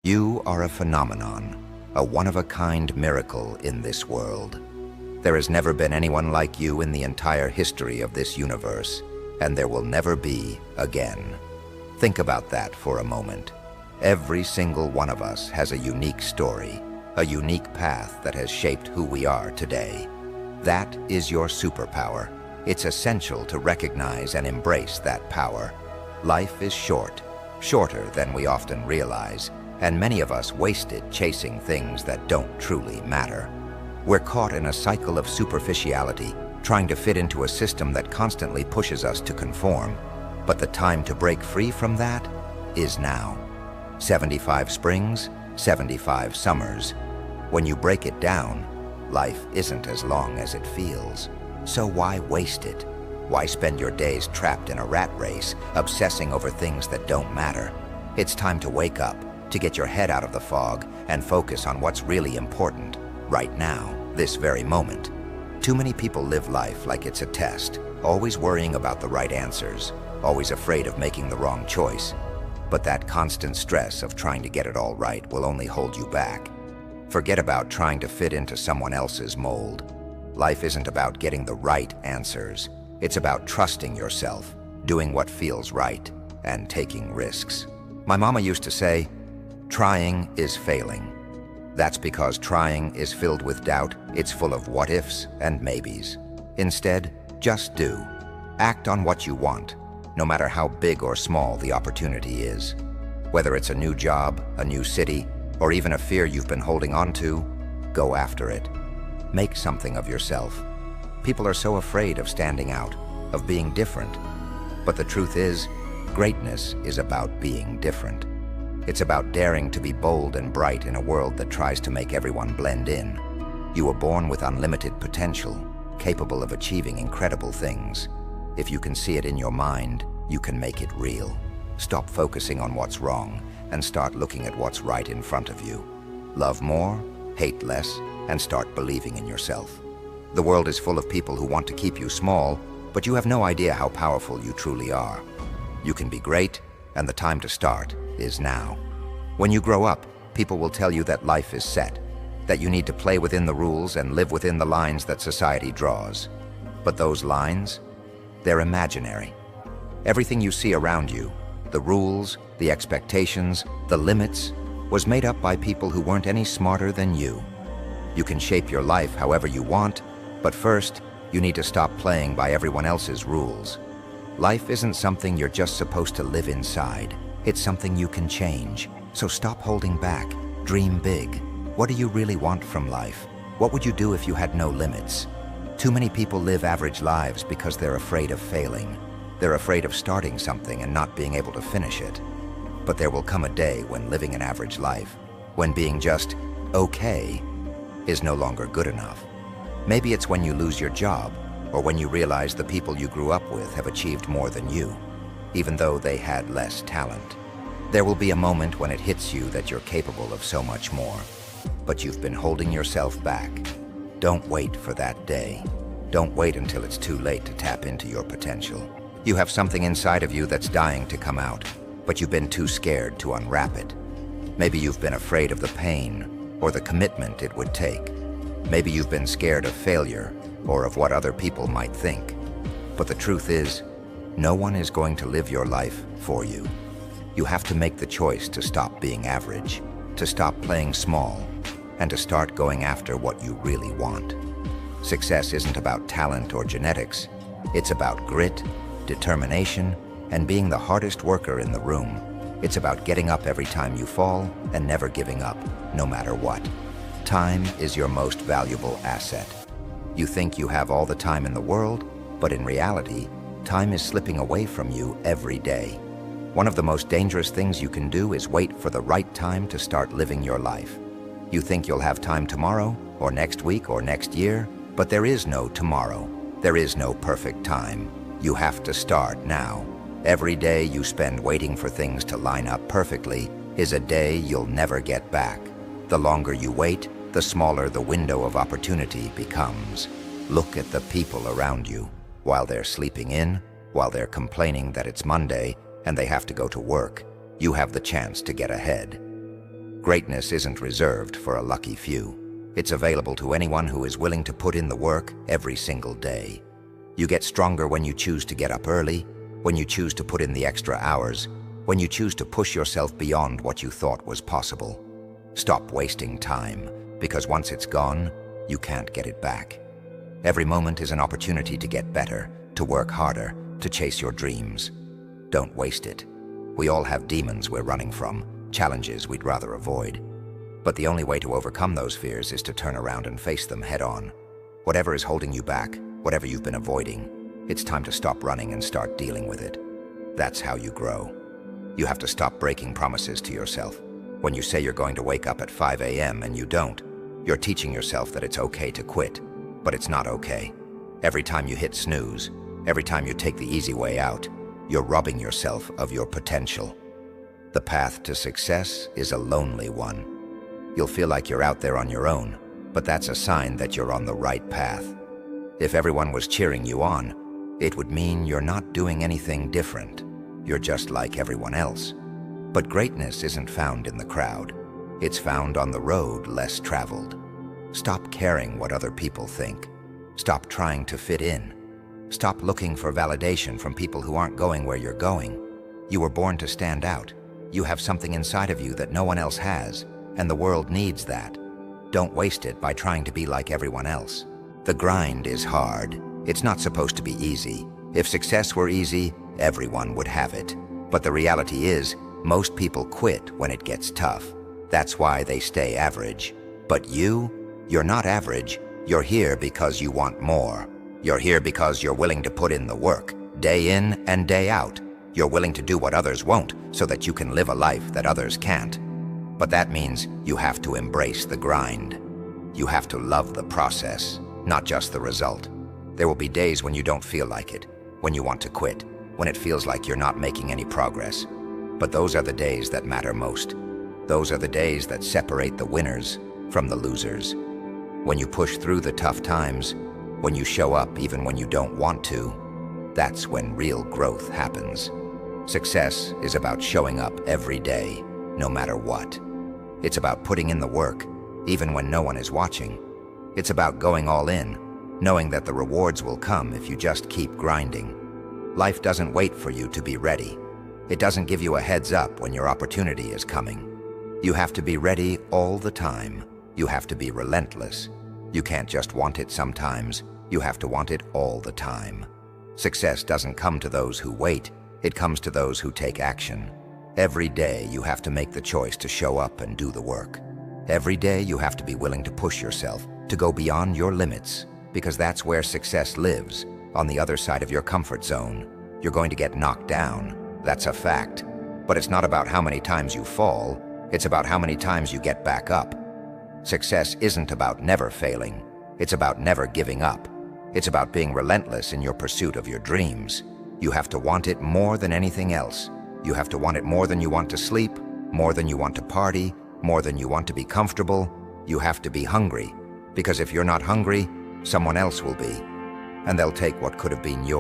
You are a phenomenon, a one-of-a-kind miracle in this world. There has never been anyone like you in the entire history of this universe, and there will never be again. Think about that for a moment. Every single one of us has a unique story, a unique path that has shaped who we are today. That is your superpower. It's essential to recognize and embrace that power. Life is short, shorter than we often realize, and many of us waste it chasing things that don't truly matter. We're caught in a cycle of superficiality, trying to fit into a system that constantly pushes us to conform. But the time to break free from that is now. 75 springs, 75 summers. When you break it down, life isn't as long as it feels. So why waste it? Why spend your days trapped in a rat race, obsessing over things that don't matter? It's time to wake up, to get your head out of the fog and focus on what's really important, right now, this very moment. Too many people live life like it's a test, always worrying about the right answers, always afraid of making the wrong choice. But that constant stress of trying to get it all right will only hold you back. Forget about trying to fit into someone else's mold. Life isn't about getting the right answers. It's about trusting yourself, doing what feels right, and taking risks. My mama used to say, "Trying is failing." That's because trying is filled with doubt. It's full of what-ifs and maybes. Instead, just do. Act on what you want, no matter how big or small the opportunity is. Whether it's a new job, a new city, or even a fear you've been holding on to, go after it. Make something of yourself. People are so afraid of standing out, of being different. But the truth is, greatness is about being different. It's about daring to be bold and bright in a world that tries to make everyone blend in. You were born with unlimited potential, capable of achieving incredible things. If you can see it in your mind, you can make it real. Stop focusing on what's wrong and start looking at what's right in front of you. Love more, hate less, and start believing in yourself. The world is full of people who want to keep you small, but you have no idea how powerful you truly are. You can be great, and the time to start is now. When you grow up, people will tell you that life is set, that you need to play within the rules and live within the lines that society draws. But those lines, they're imaginary. Everything you see around you, the rules, the expectations, the limits, was made up by people who weren't any smarter than you. You can shape your life however you want, but first, you need to stop playing by everyone else's rules. Life isn't something you're just supposed to live inside. It's something you can change. So stop holding back. Dream big. What do you really want from life? What would you do if you had no limits? Too many people live average lives because they're afraid of failing. They're afraid of starting something and not being able to finish it. But there will come a day when living an average life, when being just okay, is no longer good enough. Maybe it's when you lose your job, or when you realize the people you grew up with have achieved more than you, even though they had less talent. There will be a moment when it hits you that you're capable of so much more, but you've been holding yourself back. Don't wait for that day. Don't wait until it's too late to tap into your potential. You have something inside of you that's dying to come out, but you've been too scared to unwrap it. Maybe you've been afraid of the pain or the commitment it would take. Maybe you've been scared of failure or of what other people might think. But the truth is, no one is going to live your life for you. You have to make the choice to stop being average, to stop playing small, and to start going after what you really want. Success isn't about talent or genetics. It's about grit, determination, and being the hardest worker in the room. It's about getting up every time you fall and never giving up, no matter what. Time is your most valuable asset. You think you have all the time in the world, but in reality, time is slipping away from you every day. One of the most dangerous things you can do is wait for the right time to start living your life. You think you'll have time tomorrow, or next week, or next year, but there is no tomorrow. There is no perfect time. You have to start now. Every day you spend waiting for things to line up perfectly is a day you'll never get back. The longer you wait, the smaller the window of opportunity becomes. Look at the people around you. While they're sleeping in, while they're complaining that it's Monday and they have to go to work, you have the chance to get ahead. Greatness isn't reserved for a lucky few. It's available to anyone who is willing to put in the work every single day. You get stronger when you choose to get up early, when you choose to put in the extra hours, when you choose to push yourself beyond what you thought was possible. Stop wasting time, because once it's gone, you can't get it back. Every moment is an opportunity to get better, to work harder, to chase your dreams. Don't waste it. We all have demons we're running from, challenges we'd rather avoid. But the only way to overcome those fears is to turn around and face them head on. Whatever is holding you back, whatever you've been avoiding, it's time to stop running and start dealing with it. That's how you grow. You have to stop breaking promises to yourself. When you say you're going to wake up at 5 a.m. and you don't, you're teaching yourself that it's okay to quit. But it's not okay. Every time you hit snooze, every time you take the easy way out, you're robbing yourself of your potential. The path to success is a lonely one. You'll feel like you're out there on your own, but that's a sign that you're on the right path. If everyone was cheering you on, it would mean you're not doing anything different. You're just like everyone else. But greatness isn't found in the crowd. It's found on the road less traveled. Stop caring what other people think. Stop trying to fit in. Stop looking for validation from people who aren't going where you're going. You were born to stand out. You have something inside of you that no one else has, and the world needs that. Don't waste it by trying to be like everyone else. The grind is hard. It's not supposed to be easy. If success were easy, everyone would have it. But the reality is, most people quit when it gets tough. That's why they stay average. But you're not average. You're here because you want more. You're here because you're willing to put in the work, day in and day out. You're willing to do what others won't so that you can live a life that others can't. But that means you have to embrace the grind. You have to love the process, not just the result. There will be days when you don't feel like it, when you want to quit, when it feels like you're not making any progress. But those are the days that matter most. Those are the days that separate the winners from the losers. When you push through the tough times, when you show up even when you don't want to, that's when real growth happens. Success is about showing up every day, no matter what. It's about putting in the work, even when no one is watching. It's about going all in, knowing that the rewards will come if you just keep grinding. Life doesn't wait for you to be ready. It doesn't give you a heads up when your opportunity is coming. You have to be ready all the time. You have to be relentless. You can't just want it sometimes. You have to want it all the time. Success doesn't come to those who wait. It comes to those who take action. Every day you have to make the choice to show up and do the work. Every day you have to be willing to push yourself, to go beyond your limits, because that's where success lives, on the other side of your comfort zone. You're going to get knocked down. That's a fact. But it's not about how many times you fall. It's about how many times you get back up. Success isn't about never failing. It's about never giving up. It's about being relentless in your pursuit of your dreams. You have to want it more than anything else. You have to want it more than you want to sleep, more than you want to party, more than you want to be comfortable. You have to be hungry, because if you're not hungry, someone else will be, and they'll take what could have been yours.